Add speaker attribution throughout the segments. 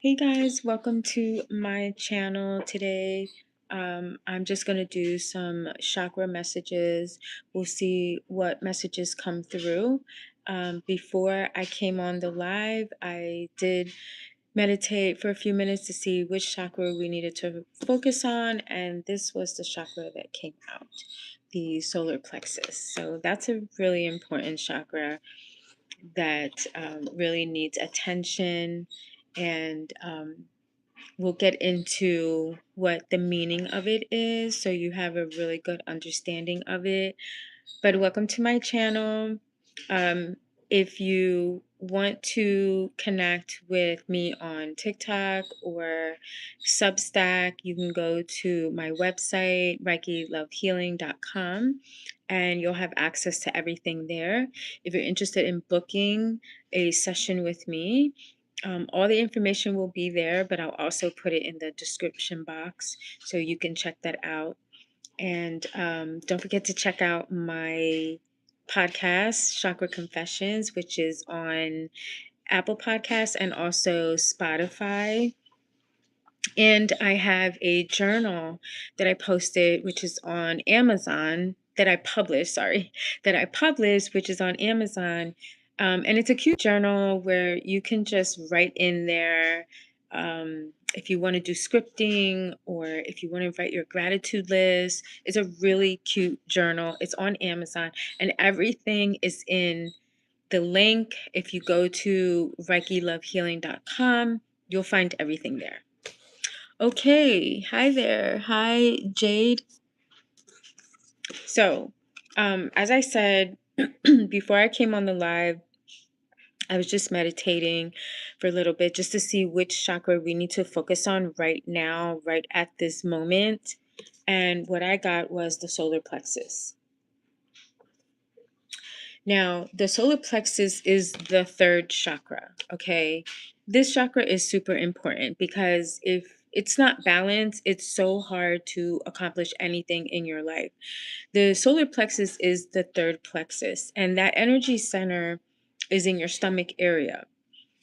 Speaker 1: Hey guys, welcome to my channel today. I'm just going to do some chakra messages. We'll see what messages come through. Before I came on the live, I did meditate for a few minutes to see which chakra we needed to focus on, and this was the chakra that came out, the solar plexus. So that's a really important chakra that really needs attention, and we'll get into what the meaning of it is so you have a really good understanding of it. But welcome to my channel. Um, if you want to connect with me on TikTok or Substack, you can go to my website, ReikiLoveHealing.com, and you'll have access to everything there. If you're interested in booking a session with me, all the information will be there, but I'll also put it in the description box so you can check that out. And don't forget to check out my podcast, Chakra Confessions, which is on Apple Podcasts and also Spotify. And I have a journal that I posted, which is on Amazon, that I published, which is on Amazon. And it's a cute journal where you can just write in there if you want to do scripting or if you want to write your gratitude list. It's a really cute journal. It's on Amazon, and everything is in the link. If you go to ReikiLoveHealing.com, you'll find everything there. Okay, hi there. Hi, Jade. So, as I said before I came on the live, I was just meditating for a little bit just to see which chakra we need to focus on right now, right at this moment. And what I got was the solar plexus. Now, the solar plexus is the third chakra, okay? This chakra is super important because if it's not balanced, it's so hard to accomplish anything in your life. The solar plexus is the third plexus, and that energy center is in your stomach area.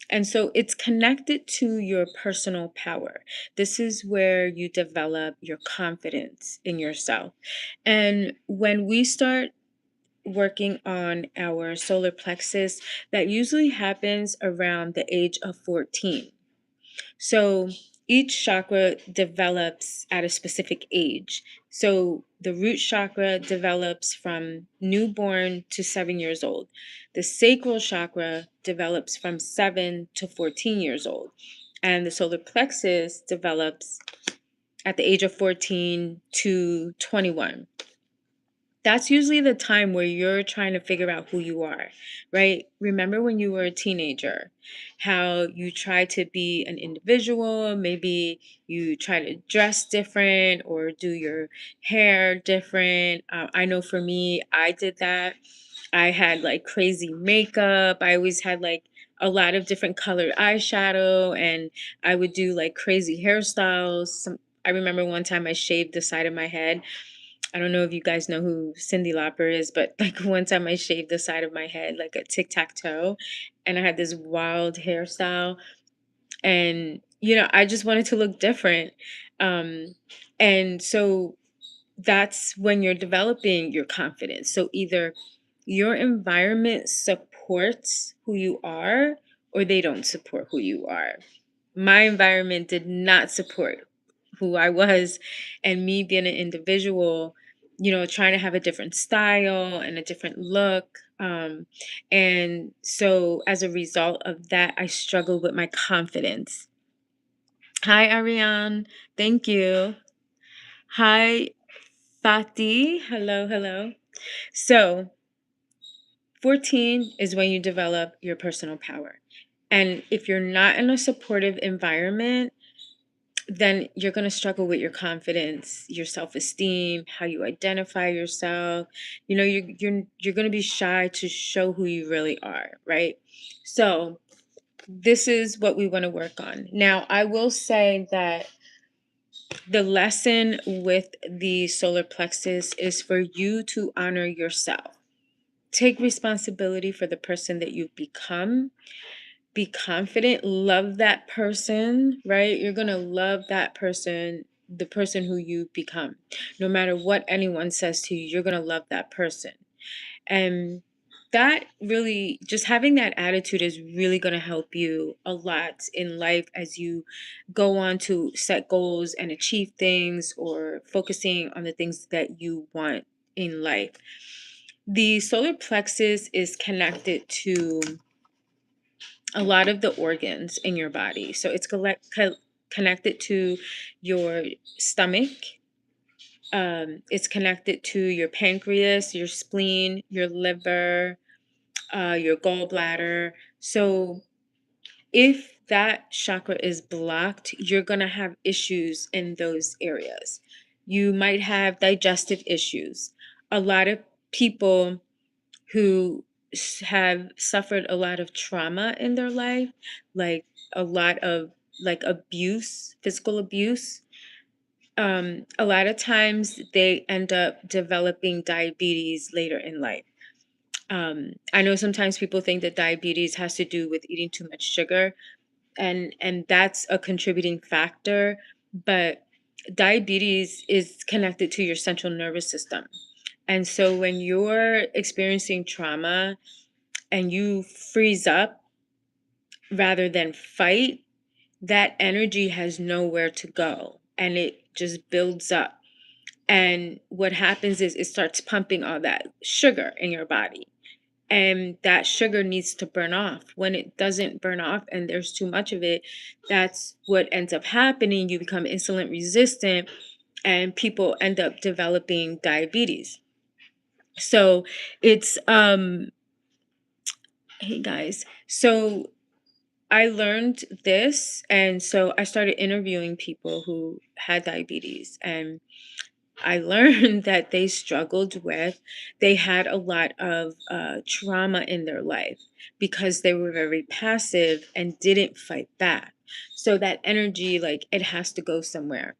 Speaker 1: And so it's connected to your personal power. This is where you develop your confidence in yourself. And when we start working on our solar plexus, that usually happens around the age of 14. So each chakra develops at a specific age. So the root chakra develops from newborn to 7 years old. The sacral chakra develops from 7 to 14 years old. And the solar plexus develops at the age of 14 to 21. That's usually the time where you're trying to figure out who you are, right? Remember when you were a teenager, how you tried to be an individual, maybe you try to dress different or do your hair different. I know for me, I did that. I had like crazy makeup. I always had like a lot of different colored eyeshadow, and I would do like crazy hairstyles. I remember one time I shaved the side of my head. I don't know if you guys know who Cyndi Lauper is, but like one time I shaved the side of my head like a tic-tac-toe, and I had this wild hairstyle, and I just wanted to look different. And so that's when you're developing your confidence. So either your environment supports who you are or they don't support who you are. My environment did not support who I was, and me being an individual, trying to have a different style and a different look. And so as a result of that, I struggled with my confidence. Hi, Ariane. Thank you. Hi, Fati. Hello, hello. So 14 is when you develop your personal power. And if you're not in a supportive environment, then you're going to struggle with your confidence, your self-esteem, how you identify yourself. You're going to be shy to show who you really are, right? So this is what we want to work on. Now, I will say that the lesson with the solar plexus is for you to honor yourself. Take responsibility for the person that you've become. be confident, love that person, right? You're going to love that person, the person who you become. No matter what anyone says to you, you're going to love that person. And that really, just having that attitude is really going to help you a lot in life as you go on to set goals and achieve things, or focusing on the things that you want in life. The solar plexus is connected to a lot of the organs in your body. So it's connected to your stomach. It's connected to your pancreas, your spleen, your liver, your gallbladder. So if that chakra is blocked, you're going to have issues in those areas. You might have digestive issues. A lot of people who have suffered a lot of trauma in their life, like a lot of like abuse, physical abuse, a lot of times they end up developing diabetes later in life. I know sometimes people think that diabetes has to do with eating too much sugar, and that's a contributing factor, but diabetes is connected to your central nervous system. And so when you're experiencing trauma and you freeze up rather than fight, that energy has nowhere to go and it just builds up. And what happens is it starts pumping all that sugar in your body. And that sugar needs to burn off. When it doesn't burn off and there's too much of it, that's what ends up happening. You become insulin resistant and people end up developing diabetes. So it's hey guys. So I learned this, and so I started interviewing people who had diabetes, and I learned that they had a lot of trauma in their life because they were very passive and didn't fight back. So that energy, like, it has to go somewhere.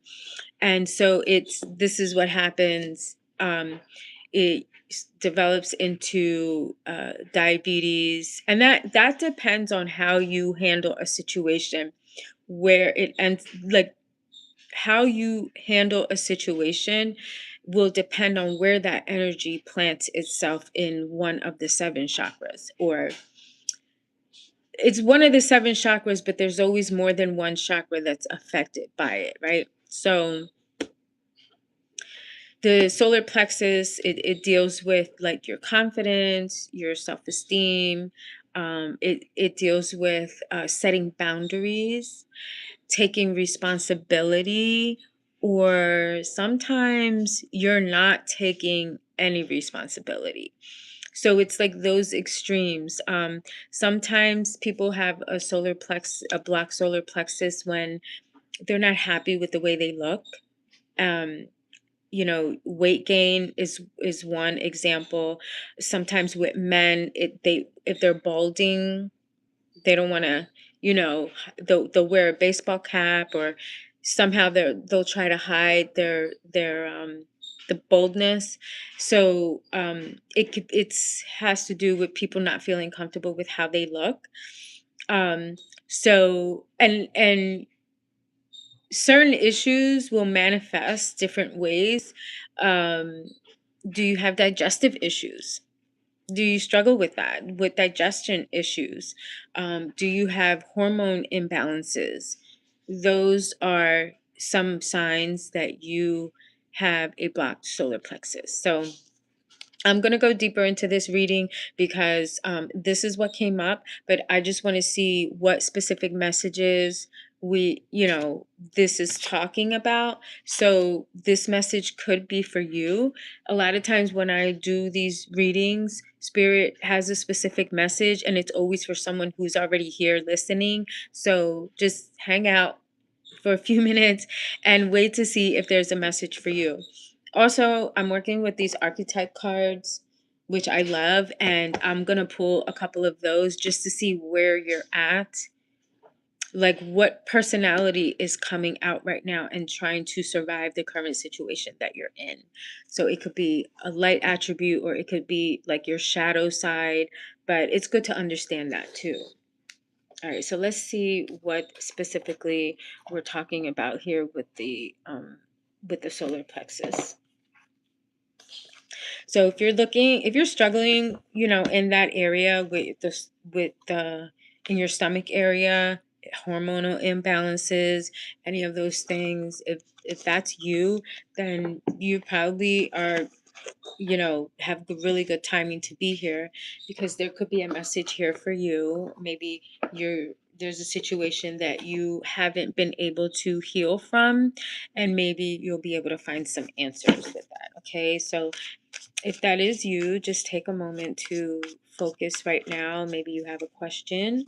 Speaker 1: And so this is what happens. It develops into diabetes, and that depends on how you handle a situation where it ends, like how you handle a situation will depend on where that energy plants itself in one of the seven chakras, or it's one of the seven chakras, but there's always more than one chakra that's affected by it, right? So the solar plexus, it deals with like your confidence, your self-esteem. It deals with setting boundaries, taking responsibility, or sometimes you're not taking any responsibility. So it's like those extremes. Sometimes people have a block solar plexus when they're not happy with the way they look. Um, Weight gain is one example. Sometimes with men, if they're balding, they don't want to, they'll wear a baseball cap, or somehow they'll try to hide their the boldness. So it's has to do with people not feeling comfortable with how they look. So and certain issues will manifest different ways. Um, do you have digestive issues? Do you struggle with that, with digestion issues? Do you have hormone imbalances? Those are some signs that you have a blocked solar plexus. So I'm going to go deeper into this reading because this is what came up, but I just want to see what specific messages this is talking about. So this message could be for you. A lot of times when I do these readings, Spirit has a specific message, and it's always for someone who's already here listening. So just hang out for a few minutes and wait to see if there's a message for you. Also, I'm working with these archetype cards, which I love, and I'm going to pull a couple of those just to see where you're at, like what personality is coming out right now and trying to survive the current situation that you're in. So it could be a light attribute, or it could be like your shadow side, but it's good to understand that too. All right, so let's see what specifically we're talking about here with the solar plexus. So if you're struggling, in that area with the in your stomach area, hormonal imbalances, any of those things, if that's you, then you probably are, have really good timing to be here, because there could be a message here for you. Maybe there's a situation that you haven't been able to heal from, and maybe you'll be able to find some answers with that. Okay, so if that is you, just take a moment to focus right now. Maybe you have a question,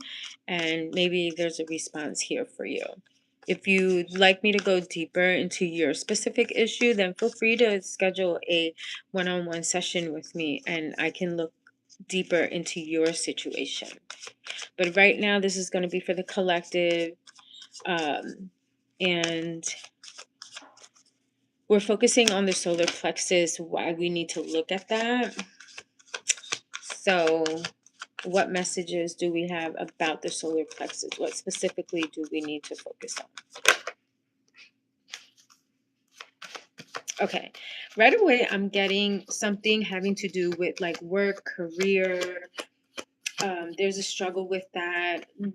Speaker 1: and maybe there's a response here for you. If you'd like me to go deeper into your specific issue, then feel free to schedule a one-on-one session with me, and I can look deeper into your situation. But right now, this is going to be for the collective, and we're focusing on the solar plexus, why we need to look at that. So, what messages do we have about the solar plexus? What specifically do we need to focus on? Okay, right away, I'm getting something having to do with like work, career. There's a struggle with that, you're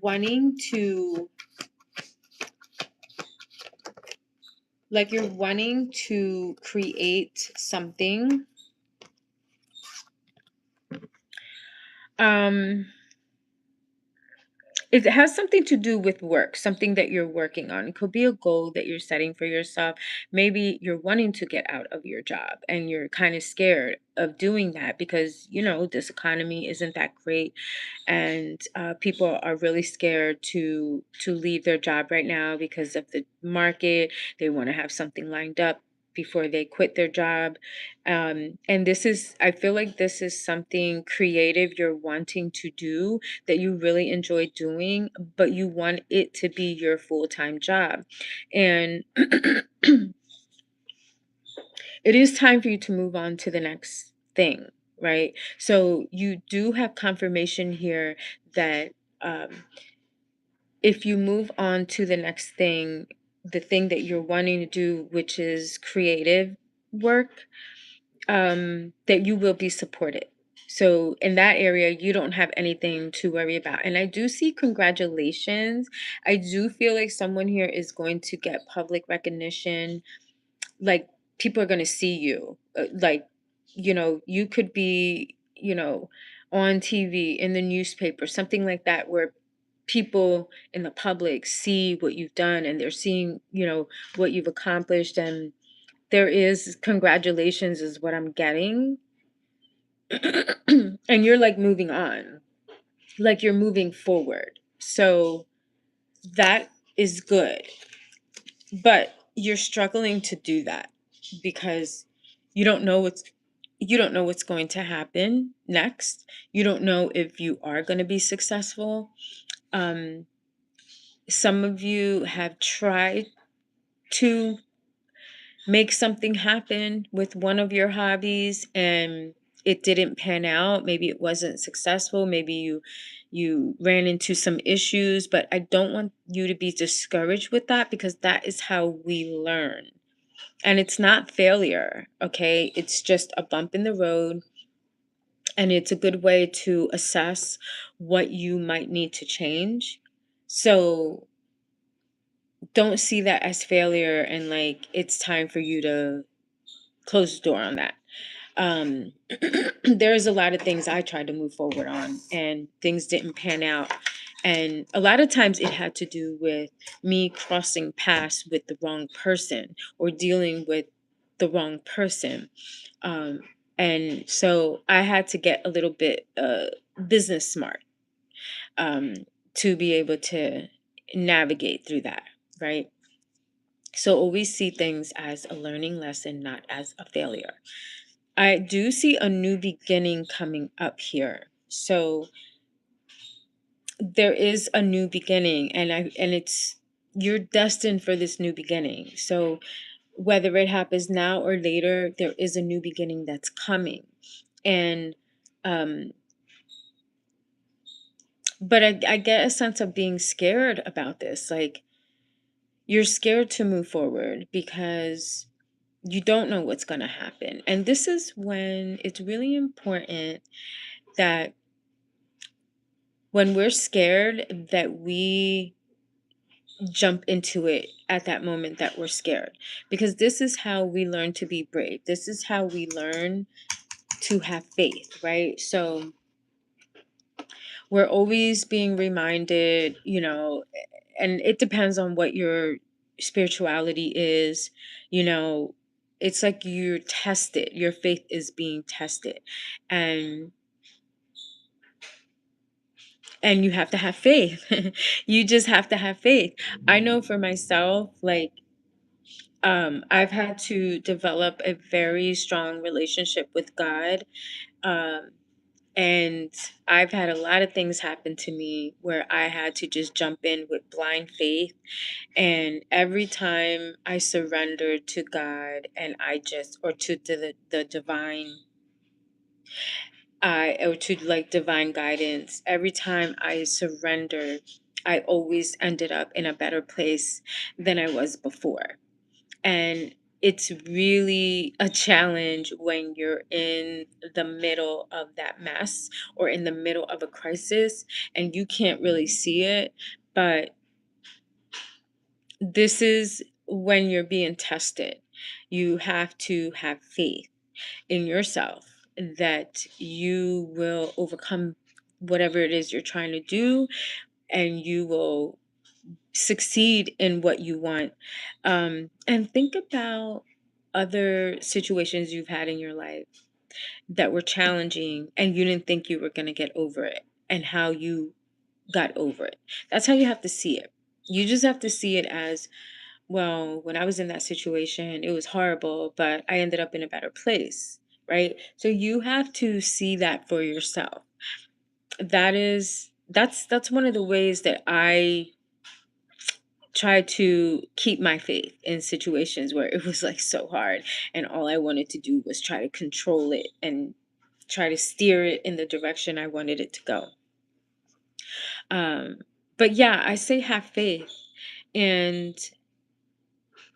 Speaker 1: wanting to create something. Um, It has something to do with work, something that you're working on. It could be a goal that you're setting for yourself. Maybe you're wanting to get out of your job and you're kind of scared of doing that because, this economy isn't that great, and people are really scared to leave their job right now because of the market. They want to have something lined up before they quit their job. And I feel like this is something creative you're wanting to do, that you really enjoy doing, but you want it to be your full-time job. And it is time for you to move on to the next thing, right? So you do have confirmation here that um, if you move on to the next thing, the thing that you're wanting to do, which is creative work, that you will be supported. So in that area, you don't have anything to worry about. And I do see congratulations. I do feel like someone here is going to get public recognition. Like, people are going to see you. You could be, on TV, in the newspaper, something like that, where people in the public see what you've done, and they're seeing, what you've accomplished. And there is congratulations is what I'm getting. And you're like moving on, like you're moving forward. So that is good. But you're struggling to do that because you don't know what's going to happen next. You don't know if you are going to be successful. Um, some of you have tried to make something happen with one of your hobbies, and it didn't pan out. Maybe it wasn't successful. Maybe you ran into some issues, but I don't want you to be discouraged with that, because that is how we learn. And it's not failure, okay? It's just a bump in the road, and it's a good way to assess what you might need to change. So don't see that as failure and like it's time for you to close the door on that. um there's a lot of things I tried to move forward on, and things didn't pan out, and a lot of times it had to do with me crossing paths with the wrong person, or dealing with the wrong person. um and so I had to get a little bit business smart, um to be able to navigate through that, right? So always see things as a learning lesson, not as a failure. I do see a new beginning coming up here. So there is a new beginning, and it's you're destined for this new beginning. So whether it happens now or later, there is a new beginning that's coming. And um But I get a sense of being scared about this. Like, you're scared to move forward because you don't know what's going to happen. And this is when it's really important that when we're scared, that we jump into it at that moment that we're scared, because this is how we learn to be brave. This is how we learn to have faith, right? So we're always being reminded, and it depends on what your spirituality is, you know, it's like you're tested, your faith is being tested. And you have to have faith. You just have to have faith. I know for myself, like, I've had to develop a very strong relationship with God. Um, and I've had a lot of things happen to me where I had to just jump in with blind faith. And every time I surrendered to God and or to the divine, or to like divine guidance, every time I surrendered, I always ended up in a better place than I was before. And it's really a challenge when you're in the middle of that mess or in the middle of a crisis and you can't really see it. But this is when you're being tested. You have to have faith in yourself that you will overcome whatever it is you're trying to do, and you will succeed in what you want. And think about other situations you've had in your life that were challenging and you didn't think you were going to get over it, and how you got over it. That's how you have to see it. You just have to see it as, well, when I was in that situation, it was horrible, but I ended up in a better place, right? So you have to see that for yourself. That's one of the ways that I try to keep my faith in situations where it was like so hard and all I wanted to do was try to control it and try to steer it in the direction I wanted it to go. Um, but yeah, I say have faith. And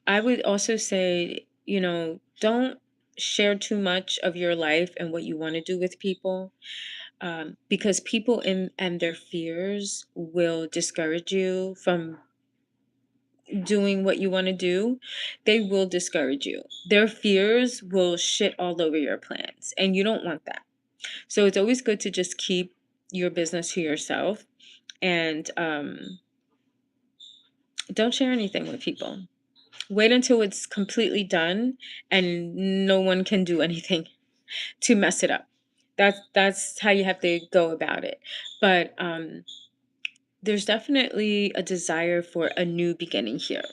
Speaker 1: I would also say, don't share too much of your life and what you want to do with people, because people and their fears will discourage you from doing what you want to do. They will discourage you. Their fears will shit all over your plans, and you don't want that. So it's always good to just keep your business to yourself, and don't share anything with people. Wait until it's completely done and no one can do anything to mess it up. That's how you have to go about it. But there's definitely a desire for a new beginning here.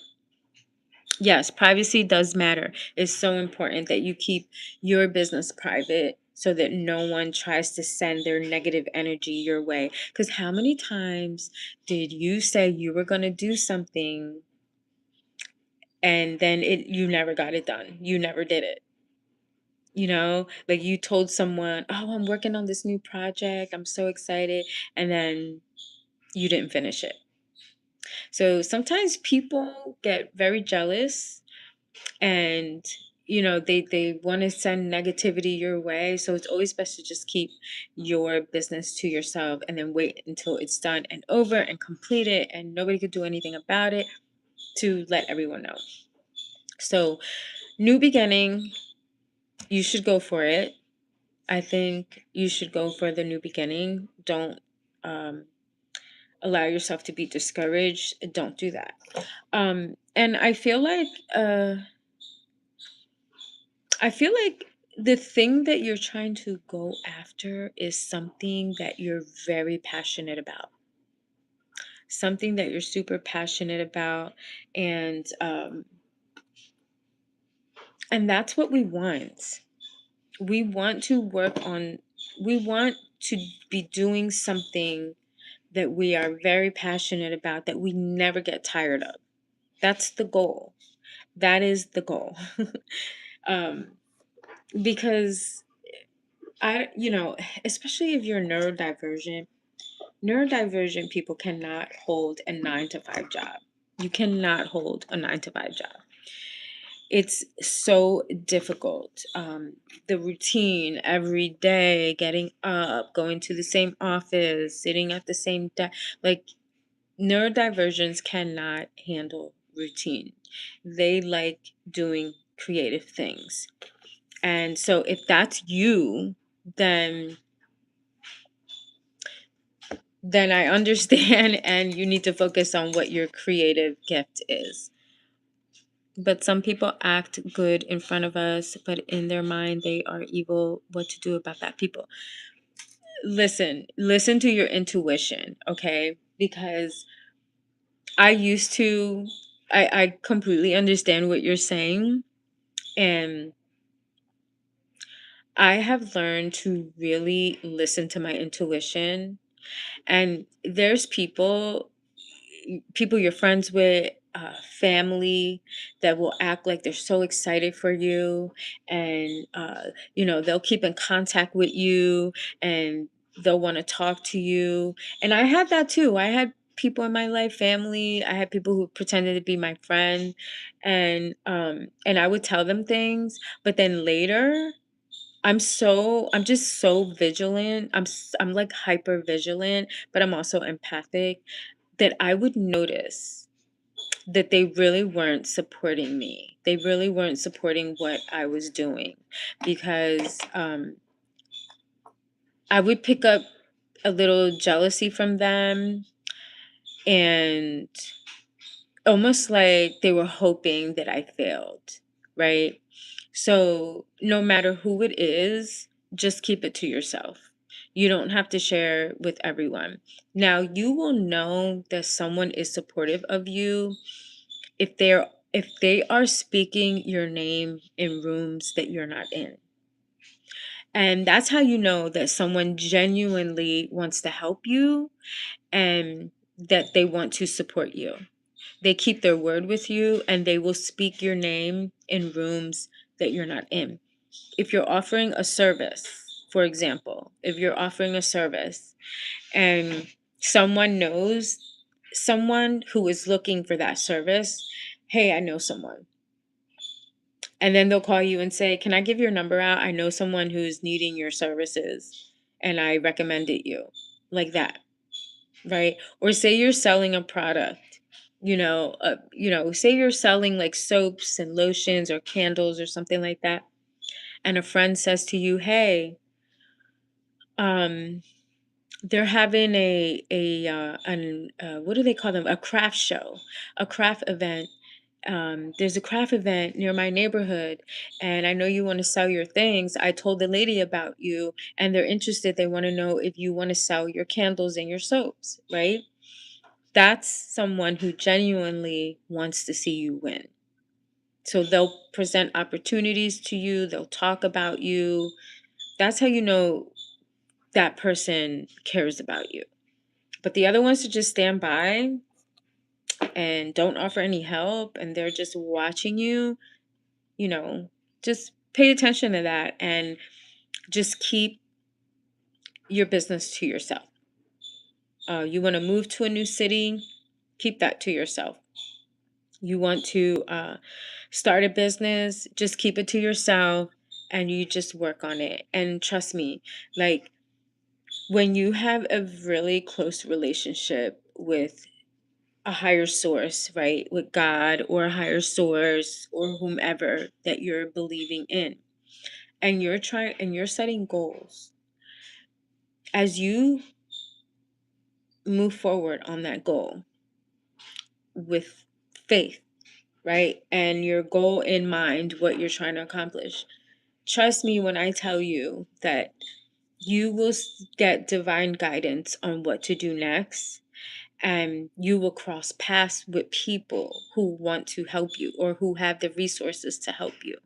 Speaker 1: Yes, privacy does matter. It's so important that you keep your business private so that no one tries to send their negative energy your way. Because how many times did you say you were going to do something and then you never got it done? You never did it. Like you told someone, "Oh, I'm working on this new project. I'm so excited." And then you didn't finish it. So sometimes people get very jealous, and they want to send negativity your way. So it's always best to just keep your business to yourself and then wait until it's done and over and complete it and nobody could do anything about it, to let everyone know. So, new beginning, you should go for it. I think you should go for the new beginning. Don't um, allow yourself to be discouraged. Don't do that. And I feel like the thing that you're trying to go after is something that you're very passionate about, something that you're super passionate about, and that's what we want. We want to work on. We want to be doing something that we are very passionate about, that we never get tired of. That's the goal. That is the goal. um, because especially if you're neurodivergent, Neurodivergent people cannot hold a 9 to 5 job. You cannot hold a 9 to 5 job. It's so difficult. The routine every day, getting up, going to the same office, sitting at the same desk. Like, neurodivergents cannot handle routine. They like doing creative things. And so if that's you, then I understand and you need to focus on what your creative gift is. But some people act good in front of us, but in their mind they are evil. What to do about that, people? Listen to your intuition, okay? Because I completely understand what you're saying. And I have learned to really listen to my intuition. And there's people you're friends with, family, that will act like they're so excited for you, and they'll keep in contact with you, and they'll want to talk to you. And I had that too. I had people in my life, family. I had people who pretended to be my friend, and I would tell them things, but then later. I'm just so vigilant. I'm like hyper vigilant, but I'm also empathic, that I would notice that they really weren't supporting me. They really weren't supporting what I was doing, because I would pick up a little jealousy from them, and almost like they were hoping that I failed, right? So no matter who it is, just keep it to yourself. You don't have to share with everyone. Now, you will know that someone is supportive of you if they are speaking your name in rooms that you're not in. And that's how you know that someone genuinely wants to help you and that they want to support you. They keep their word with you, and they will speak your name in rooms that you're not in. If you're offering a service, for example, if you're offering a service and someone who is looking for that service, hey, I know someone. And then they'll call you and say, can I give your number out? I know someone who's needing your services and I recommended you. Like that, right? Or say you're selling a product, say you're selling like soaps and lotions or candles or something like that. And a friend says to you, hey, they're having what do they call them? A craft show, a craft event. There's a craft event near my neighborhood, and I know you want to sell your things. I told the lady about you, and they're interested. They want to know if you want to sell your candles and your soaps, right? That's someone who genuinely wants to see you win. So they'll present opportunities to you, they'll talk about you. That's how you know that person cares about you. But the other ones to just stand by and don't offer any help, and they're just watching you, you know, just pay attention to that and just keep your business to yourself. You want to move to a new city, keep that to yourself. You want to start a business, just keep it to yourself and you just work on it. And trust me, like when you have a really close relationship with a higher source, right? With God or a higher source or whomever that you're believing in. And you're setting goals. As you move forward on that goal with faith, right? And your goal in mind, what you're trying to accomplish. Trust me when I tell you that you will get divine guidance on what to do next. And you will cross paths with people who want to help you or who have the resources to help you.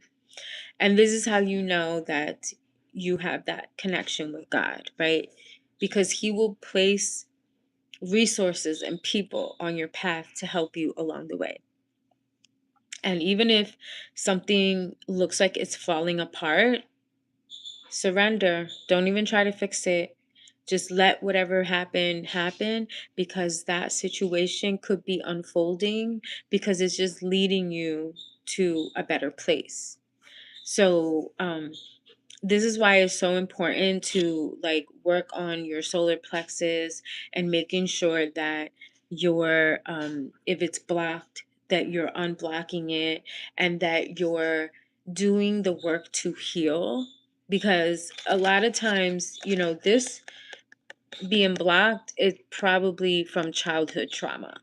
Speaker 1: And this is how you know that you have that connection with God, right? Because He will place resources and people on your path to help you along the way. And even if something looks like it's falling apart, surrender. Don't even try to fix it. Just let whatever happen, because that situation could be unfolding, because it's just leading you to a better place. So this is why it's so important to like work on your solar plexus and making sure that your if it's blocked, that you're unblocking it, and that you're doing the work to heal. Because a lot of times, this being blocked is probably from childhood trauma.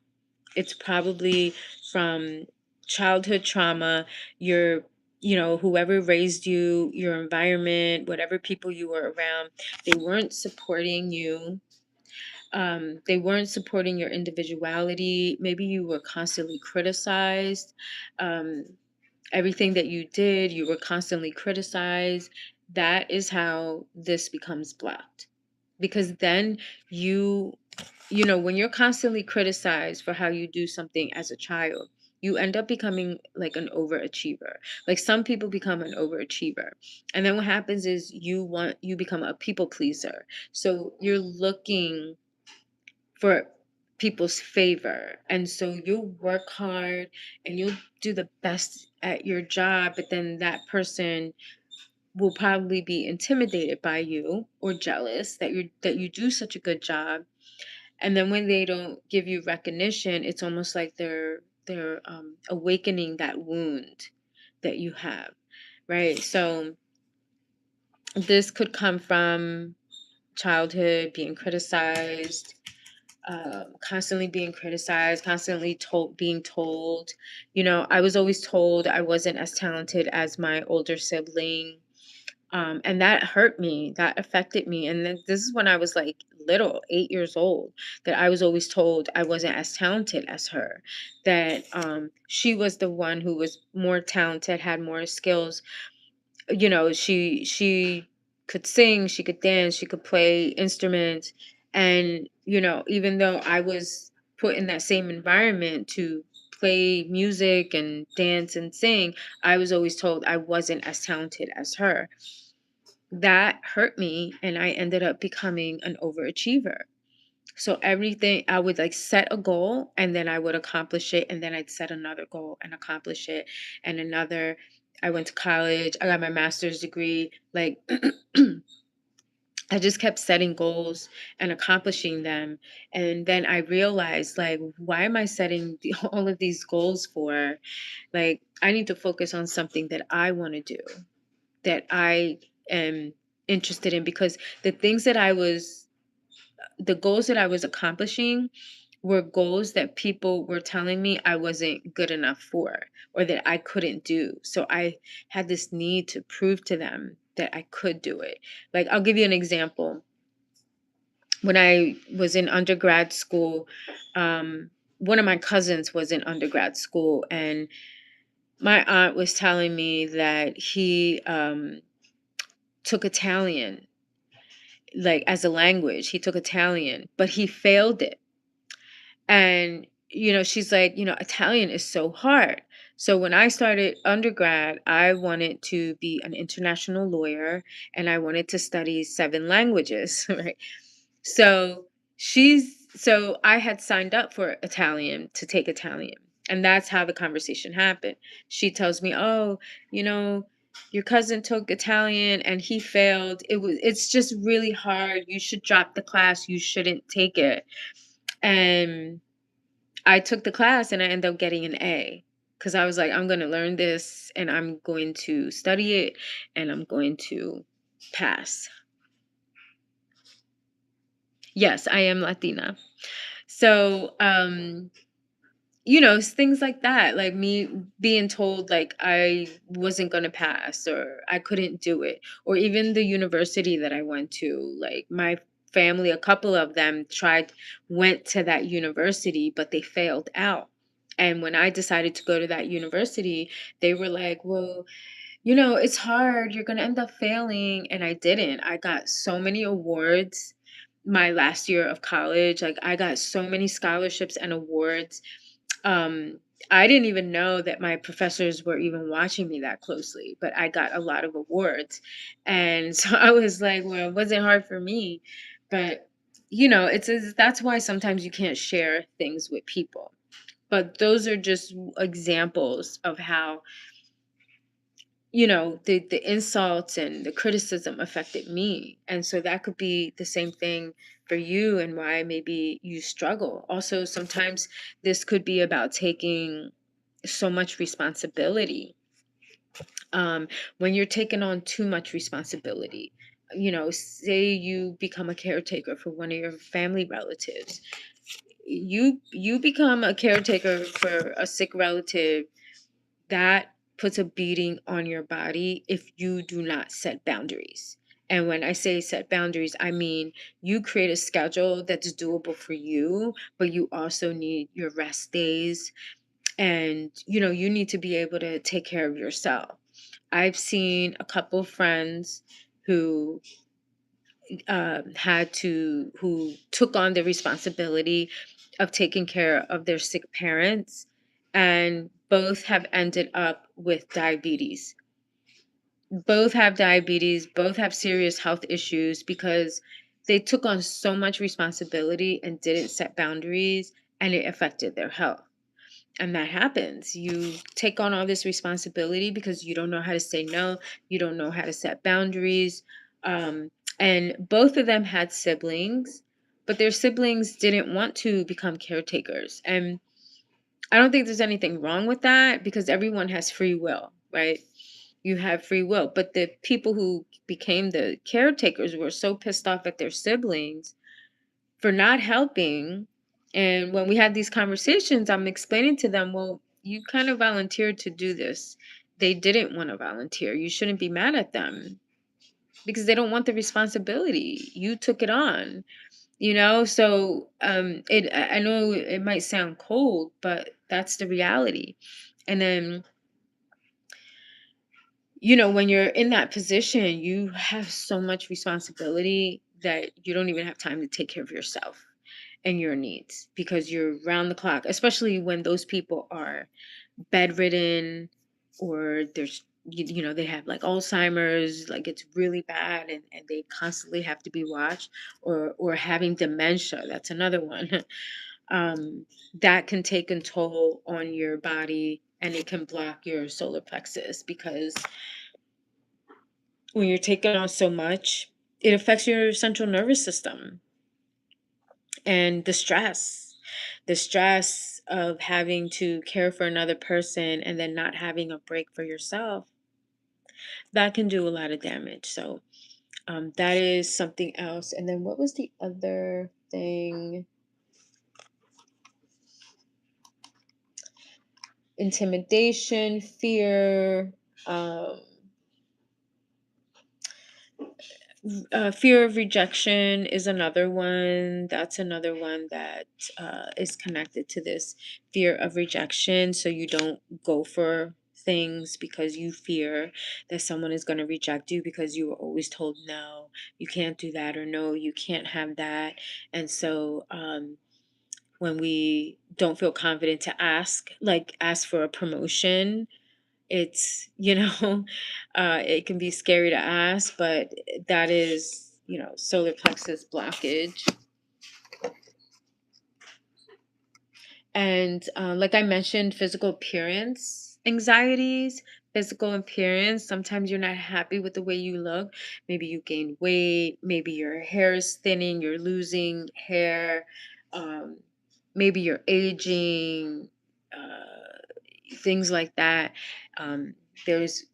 Speaker 1: It's probably from childhood trauma. Your, whoever raised you, your environment, whatever people you were around, they weren't supporting you. They weren't supporting your individuality. Maybe you were constantly criticized. Um, Everything that you did, you were constantly criticized. That is how this becomes blocked. Because then you when you're constantly criticized for how you do something as a child, you end up becoming like an overachiever. Like some people become an overachiever. And then what happens is you become a people pleaser. So you're looking for people's favor. And so you'll work hard and you'll do the best at your job, but then that person will probably be intimidated by you or jealous that you do such a good job. And then when they don't give you recognition, it's almost like they're awakening that wound that you have, right? So this could come from childhood, being criticized, constantly being criticized, constantly being told. I was always told I wasn't as talented as my older sibling. And that hurt me, that affected me. And then this is when I was like little, 8 years old, that I was always told I wasn't as talented as her, that she was the one who was more talented, had more skills. She could sing, she could dance, she could play instruments. And, even though I was put in that same environment to play music and dance and sing, I was always told I wasn't as talented as her. That hurt me, and I ended up becoming an overachiever. So everything, I would like set a goal and then I would accomplish it, and then I'd set another goal and accomplish it, and another. I went to college, I got my master's degree. Like I just kept setting goals and accomplishing them. And then I realized, like, why am I setting all of these goals for? Like, I need to focus on something that I want to do, that I am interested in, because the goals that I was accomplishing were goals that people were telling me I wasn't good enough for, or that I couldn't do. So I had this need to prove to them that I could do it. Like, I'll give you an example. When I was in undergrad school, one of my cousins was in undergrad school, and my aunt was telling me that he took Italian, like as a language. He took Italian, but he failed it. And, she's like, Italian is so hard. So when I started undergrad, I wanted to be an international lawyer and I wanted to study 7 languages, right? So so I had signed up for Italian, to take Italian. And that's how the conversation happened. She tells me, "Oh, you know, your cousin took Italian and he failed. It's just really hard. You should drop the class. You shouldn't take it." And I took the class and I ended up getting an A, because I was like, I'm going to learn this and I'm going to study it and I'm going to pass. Yes, I am Latina. So, it's things like that, like me being told like I wasn't going to pass or I couldn't do it, or even the university that I went to. Like my family, a couple of them went to that university, but they failed out. And when I decided to go to that university, they were like, well, it's hard. You're going to end up failing. And I didn't. I got so many awards my last year of college. Like I got so many scholarships and awards. um, I didn't even know that my professors were even watching me that closely, but I got a lot of awards. And so I was like, well, it wasn't hard for me. But that's why sometimes you can't share things with people. But those are just examples of how the insults and the criticism affected me. And so that could be the same thing for you, and why maybe you struggle. Also, sometimes this could be about taking so much responsibility. um, when you're taking on too much responsibility, say you become a caretaker for one of your family relatives. You become a caretaker for a sick relative. That puts a beating on your body if you do not set boundaries. And when I say set boundaries, I mean you create a schedule that's doable for you, but you also need your rest days. And you need to be able to take care of yourself. I've seen a couple of friends who who took on the responsibility of taking care of their sick parents, and both have ended up with diabetes. Both have diabetes, both have serious health issues because they took on so much responsibility and didn't set boundaries, and it affected their health. And that happens. You take on all this responsibility because you don't know how to say no, you don't know how to set boundaries. Um, and both of them had siblings, but their siblings didn't want to become caretakers. And I don't think there's anything wrong with that because everyone has free will, right? You have free will. But the people who became the caretakers were so pissed off at their siblings for not helping. And when we had these conversations, I'm explaining to them, well, you kind of volunteered to do this. They didn't want to volunteer. You shouldn't be mad at them because they don't want the responsibility. You took it on, So I know it might sound cold, but that's the reality. And then, when you're in that position, you have so much responsibility that you don't even have time to take care of yourself and your needs because you're round the clock, especially when those people are bedridden, or they have like Alzheimer's, like it's really bad, and they constantly have to be watched, or having dementia. That's another one. That can take a toll on your body, and it can block your solar plexus because when you're taking on so much, it affects your central nervous system. And the stress of having to care for another person and then not having a break for yourself, that can do a lot of damage. So that is something else. And then what was the other thing? Intimidation, fear. um, Fear of rejection is another one. That's another one that is connected to this fear of rejection. So you don't go for things because you fear that someone is going to reject you because you were always told no, you can't do that, or no, you can't have that. And so when we don't feel confident to ask for a promotion, it's it can be scary to ask, but that is solar plexus blockage. And like I mentioned, physical appearance anxieties. Physical appearance, sometimes you're not happy with the way you look. Maybe you gain weight, maybe your hair is thinning, you're losing hair, um, maybe you're aging, things like that. Um, there's,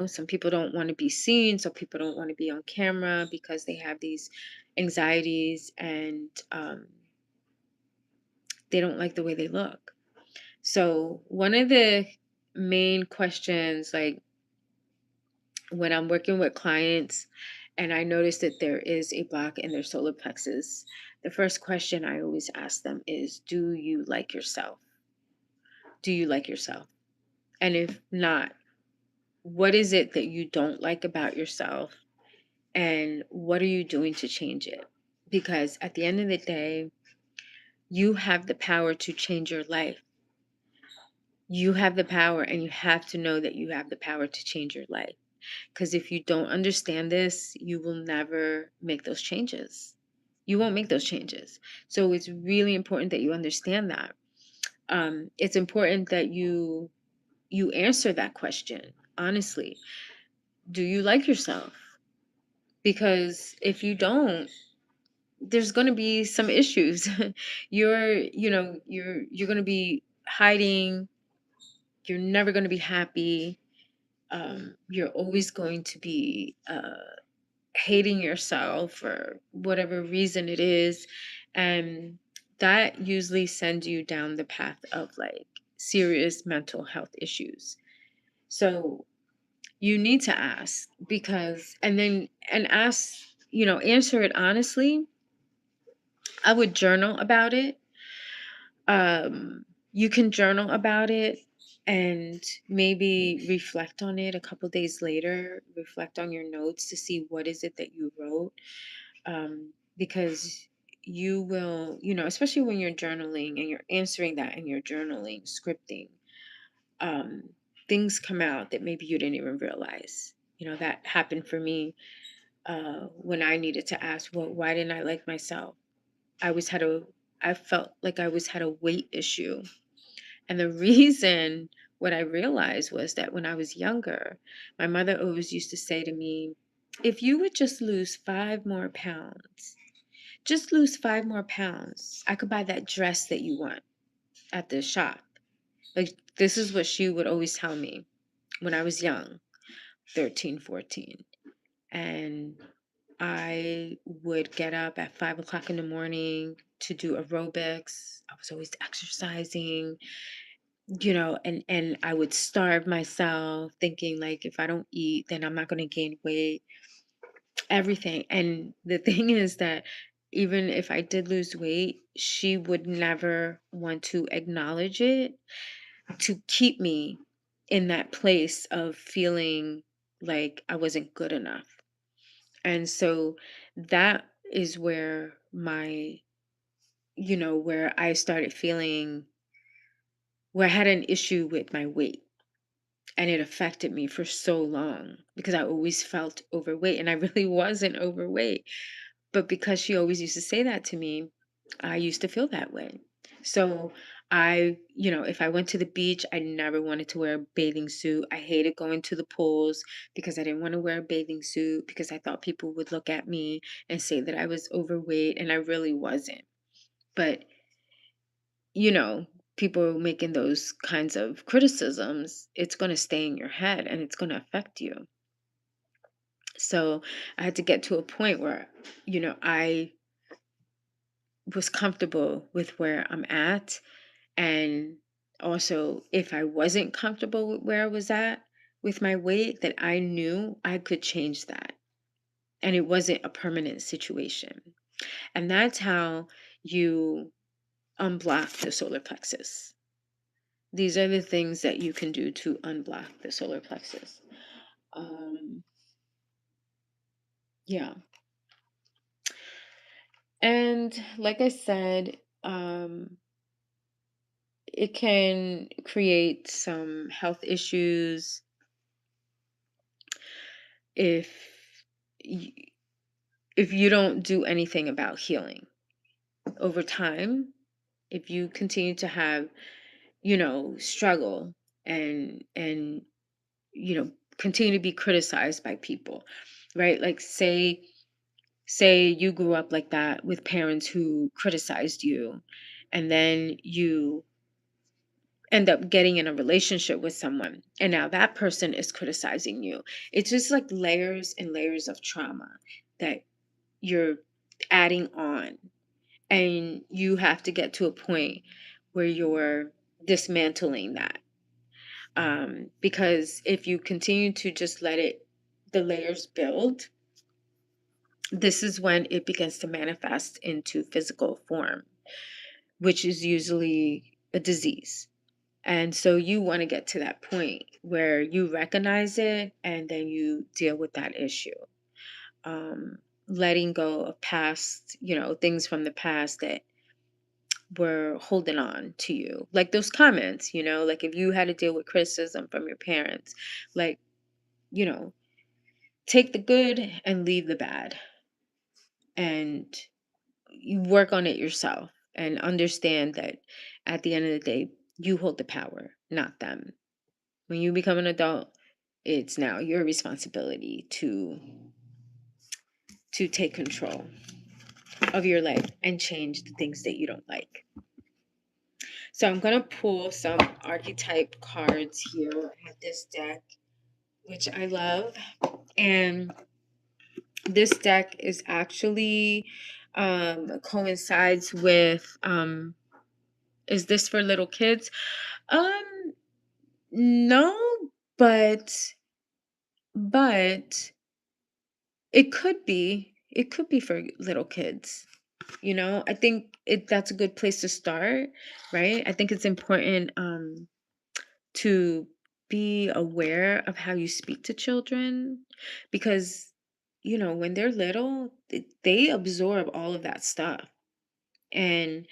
Speaker 1: some people don't want to be seen, so people don't want to be on camera because they have these anxieties, and they don't like the way they look. So, one of the main questions, like when I'm working with clients and I notice that there is a block in their solar plexus, the first question I always ask them is, do you like yourself? Do you like yourself? And if not, what is it that you don't like about yourself? And what are you doing to change it? Because at the end of the day, you have the power to change your life. You have the power, and you have to know that you have the power to change your life. Because if you don't understand this, you will never make those changes. You won't make those changes. So it's really important that you understand that. It's important that you answer that question honestly. Do you like yourself? Because if you don't, there's going to be some issues. You're going to be hiding. You're never going to be happy. You're always going to be hating yourself for whatever reason it is. And that usually sends you down the path of like serious mental health issues. So you need to ask, because, and ask, answer it honestly. I would journal about it. You can journal about it and maybe reflect on it a couple days later, reflect on your notes to see what is it that you wrote. Because you will, especially when you're journaling and you're answering that and you're journaling, scripting, um, things come out that maybe you didn't even realize. That happened for me when I needed to ask, well, why didn't I like myself? I always had a, I felt like I always had a weight issue. And the reason, what I realized was that when I was younger, my mother always used to say to me, if you would just lose 5 more pounds, just lose 5 more pounds, I could buy that dress that you want at the shop. Like, this is what she would always tell me when I was young, 13, 14. And I would get up at 5 o'clock in the morning to do aerobics. I was always exercising, and I would starve myself thinking like if I don't eat, then I'm not going to gain weight, everything. And the thing is that even if I did lose weight, she would never want to acknowledge it to keep me in that place of feeling like I wasn't good enough. And so that is where where I started feeling, where I had an issue with my weight. And it affected me for so long because I always felt overweight and I really wasn't overweight. But because she always used to say that to me, I used to feel that way. So if I went to the beach, I never wanted to wear a bathing suit. I hated going to the pools because I didn't want to wear a bathing suit because I thought people would look at me and say that I was overweight, and I really wasn't. But, you know, people making those kinds of criticisms, it's going to stay in your head and it's going to affect you. So I had to get to a point where, I was comfortable with where I'm at. And also, if I wasn't comfortable with where I was at with my weight, that I knew I could change that. And it wasn't a permanent situation. And that's how you unblock the solar plexus. These are the things that you can do to unblock the solar plexus. Um, yeah. And like I said, it can create some health issues if y- if you don't do anything about healing over time. If you continue to have, struggle and continue to be criticized by people, right? Like, say you grew up like that with parents who criticized you, and then you end up getting in a relationship with someone and now that person is criticizing you. It's just like layers and layers of trauma that you're adding on, and you have to get to a point where you're dismantling that. Because if you continue to just let the layers build, this is when it begins to manifest into physical form, which is usually a disease. And so you want to get to that point where you recognize it and then you deal with that issue. Letting go of past, things from the past that were holding on to you. Like those comments, like if you had to deal with criticism from your parents, like, you know, take the good and leave the bad. And you work on it yourself and understand that at the end of the day, you hold the power, not them. When you become an adult, it's now your responsibility to take control of your life and change the things that you don't like. So I'm going to pull some archetype cards here. I have this deck, which I love. And this deck is actually coincides with, is this for little kids? No, but but it could be for little kids. I think that's a good place to start, right? I think it's important to be aware of how you speak to children, because when they're little, they absorb all of that stuff, and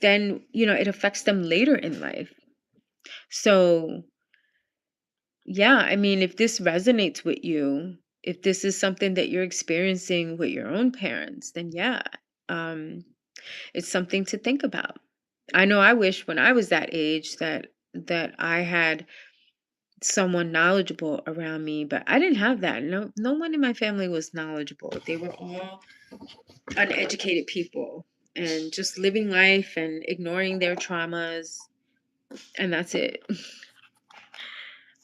Speaker 1: then it affects them later in life. So yeah, I mean, if this resonates with you, if this is something that you're experiencing with your own parents, then yeah, um it's something to think about. I know I wish when I was that age that I had someone knowledgeable around me, but I didn't have that. No one in my family was knowledgeable. They were all uneducated people and just living life and ignoring their traumas, and that's it.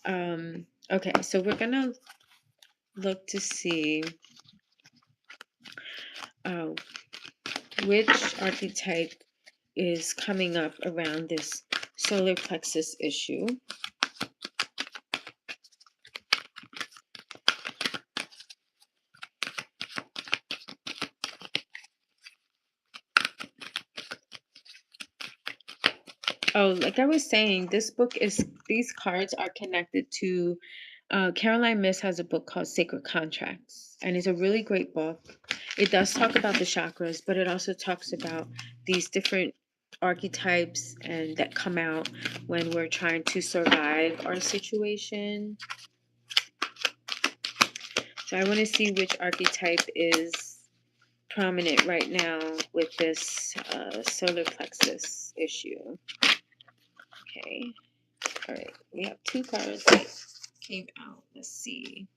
Speaker 1: Okay, so we're gonna look to see uh, which archetype is coming up around this solar plexus issue. Oh, like I was saying, these cards are connected to, Caroline Miss has a book called Sacred Contracts, and it's a really great book. It does talk about the chakras, but it also talks about these different archetypes and that come out when we're trying to survive our situation. So I want to see which archetype is prominent right now with this solar plexus issue. Okay. All right. We have two cards that came out. Let's see.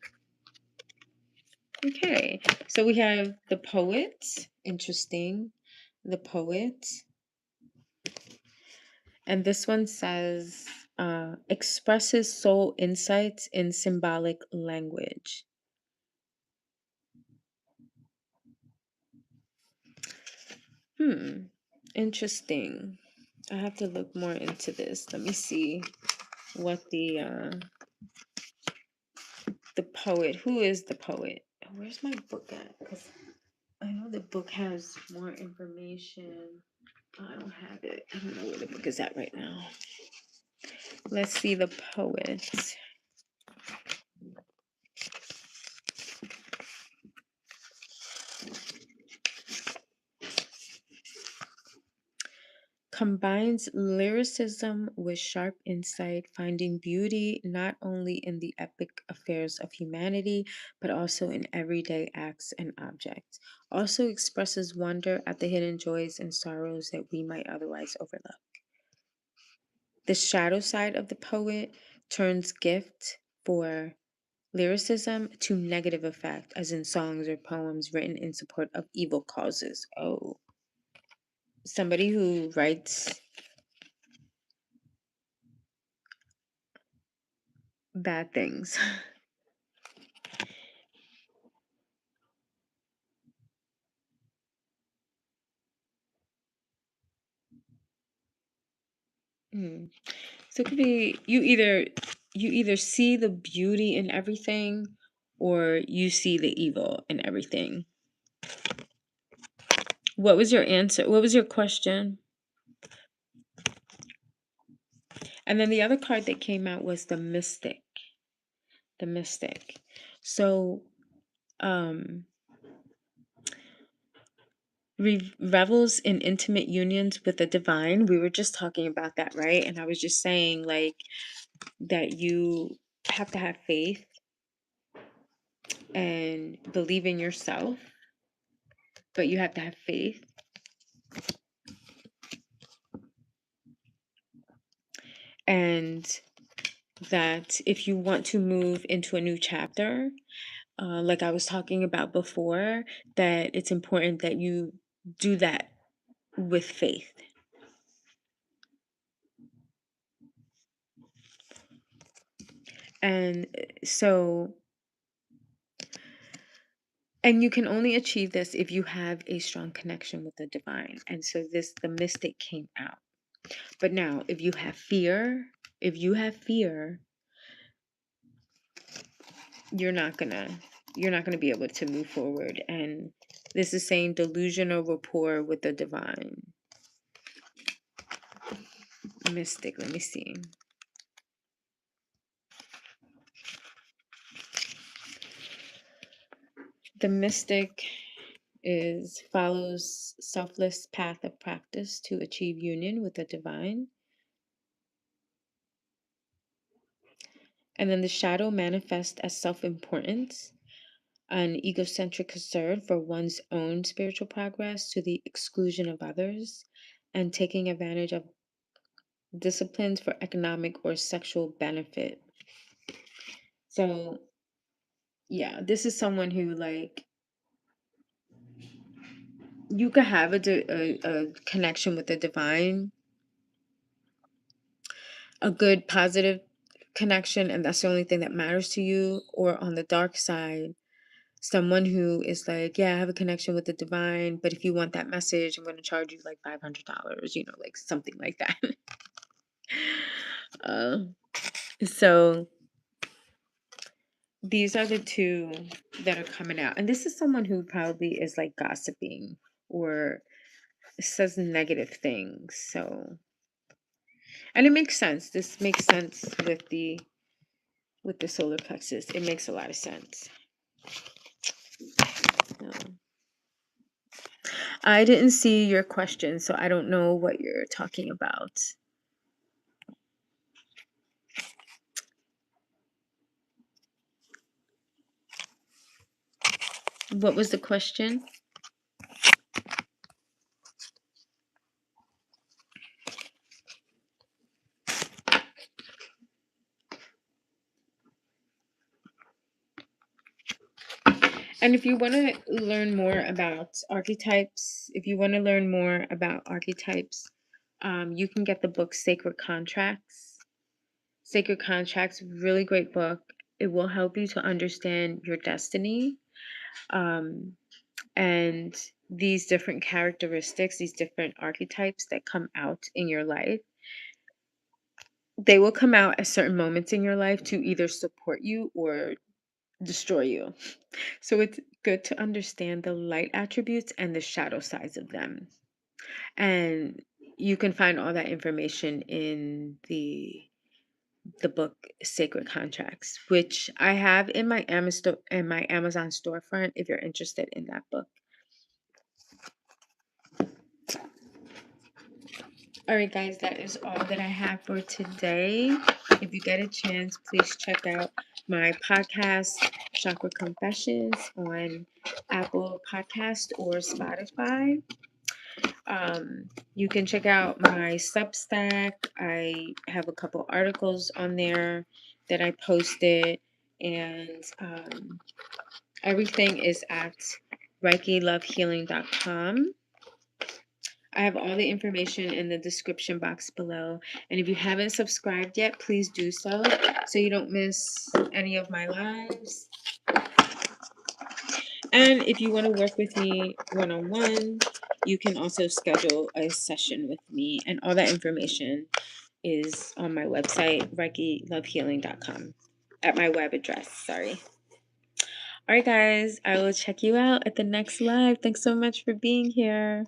Speaker 1: Okay. So we have the poet. Interesting. The poet. And this one says, expresses soul insights in symbolic language. Interesting. I have to look more into this. Let me see what the poet. Who is the poet? Where's my book at? Because I know the book has more information. Oh, I don't have it. I don't know where the book is at right now. Let's see the poet. Combines lyricism with sharp insight, finding beauty not only in the epic affairs of humanity, but also in everyday acts and objects. Also expresses wonder at the hidden joys and sorrows that we might otherwise overlook. The shadow side of the poet turns gift for lyricism to negative effect, as in songs or poems written in support of evil causes. Oh, somebody who writes bad things. Mm. So it could be you either see the beauty in everything or you see the evil in everything. What was your answer? What was your question? And then the other card that came out was the mystic. The mystic. So um revels in intimate unions with the divine. We were just talking about that, right? And I was just saying like that you have to have faith and believe in yourself but you have to have faith. And that if you want to move into a new chapter, like I was talking about before, that it's important that you do that with faith. And so, and you can only achieve this if you have a strong connection with the divine. And so the mystic came out. But now, if you have fear, you're not gonna be able to move forward. And this is saying delusional rapport with the divine. Mystic, let me see. The mystic follows selfless path of practice to achieve union with the divine. And then the shadow manifests as self-importance, an egocentric concern for one's own spiritual progress to the exclusion of others, and taking advantage of disciplines for economic or sexual benefit. So, yeah, this is someone who, like, you could have a connection with the divine, a good, positive connection, and that's the only thing that matters to you. Or on the dark side, someone who is like, yeah, I have a connection with the divine, but if you want that message, I'm going to charge you like $500, like something like that. So these are the two that are coming out. And this is someone who probably is like gossiping or says negative things. So, and it makes sense. This makes sense with the solar plexus. It makes a lot of sense. I didn't see your question, so I don't know what you're talking about. What was the question? And if you want to learn more about archetypes, you can get the book Sacred Contracts. Sacred Contracts, really great book. It will help you to understand your destiny, and these different characteristics, these different archetypes that come out in your life. They will come out at certain moments in your life to either support you or destroy you. So it's good to understand the light attributes and the shadow sides of them. And you can find all that information in the book Sacred Contracts, which I have in my Amazon storefront if you're interested in that book. All right, guys, that is all that I have for today. If you get a chance, please check out my podcast, Chakra Confessions, on Apple Podcast or Spotify. You can check out my Substack. I have a couple articles on there that I posted, and everything is at ReikiLoveHealing.com. I have all the information in the description box below. And if you haven't subscribed yet, please do so you don't miss any of my lives. And if you want to work with me one-on-one, you can also schedule a session with me. And all that information is on my website, ReikiLoveHealing.com, at my web address, sorry. All right, guys, I will check you out at the next live. Thanks so much for being here.